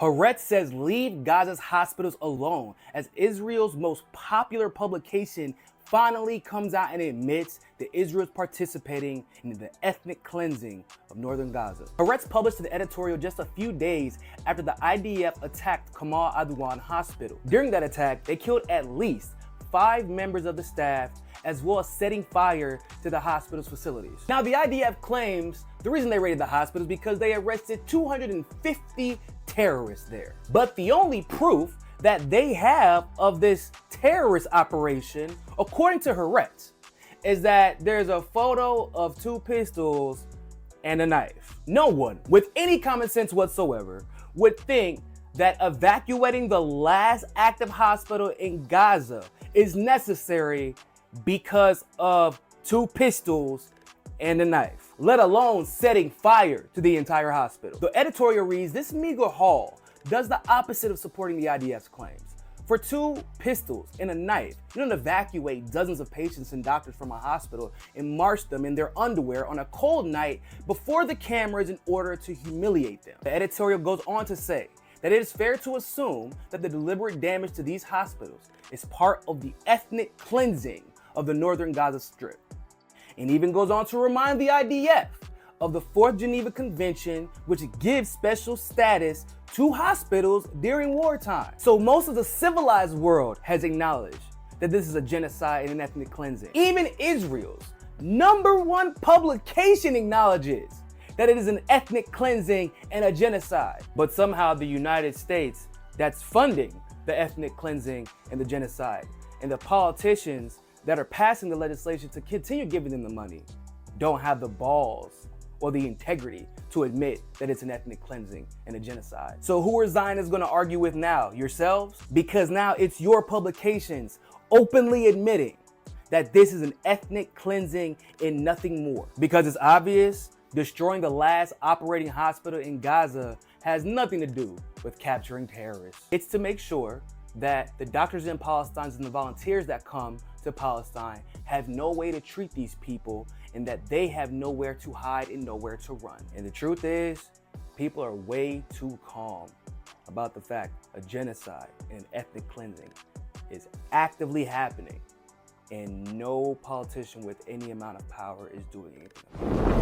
Haaretz says leave Gaza's hospitals alone as Israel's most popular publication finally comes out and admits that Israel is participating in the ethnic cleansing of northern Gaza. Haaretz published an editorial just a few days after the IDF attacked Kamal Adwan Hospital. During that attack, they killed at least 5 members of the staff, as well as setting fire to the hospital's facilities. Now, the IDF claims the reason they raided the hospital is because they arrested 250 terrorists there. But the only proof that they have of this terrorist operation, according to Haaretz, is that there's a photo of 2 pistols and a knife. No one with any common sense whatsoever would think that evacuating the last active hospital in Gaza is necessary because of 2 pistols and a knife, let alone setting fire to the entire hospital. The editorial reads, this meager haul does the opposite of supporting the IDF's claims. For 2 pistols and a knife, you don't evacuate dozens of patients and doctors from a hospital and march them in their underwear on a cold night before the cameras in order to humiliate them. The editorial goes on to say that it is fair to assume that the deliberate damage to these hospitals is part of the ethnic cleansing of the northern Gaza Strip. And even goes on to remind the IDF of the 4th Geneva Convention, which gives special status to hospitals during wartime. So most of the civilized world has acknowledged that this is a genocide and an ethnic cleansing. Even Israel's #1 publication acknowledges that it is an ethnic cleansing and a genocide. But somehow the United States, that's funding the ethnic cleansing and the genocide, and the politicians that are passing the legislation to continue giving them the money, don't have the balls or the integrity to admit that it's an ethnic cleansing and a genocide. So who are Zionists going to argue with now? Yourselves? Because now it's your publications openly admitting that this is an ethnic cleansing and nothing more. Because it's obvious destroying the last operating hospital in Gaza has nothing to do with capturing terrorists. It's to make sure that the doctors in Palestine and the volunteers that come to Palestine have no way to treat these people, and that they have nowhere to hide and nowhere to run. And the truth is, people are way too calm about the fact a genocide and ethnic cleansing is actively happening, and no politician with any amount of power is doing anything about it.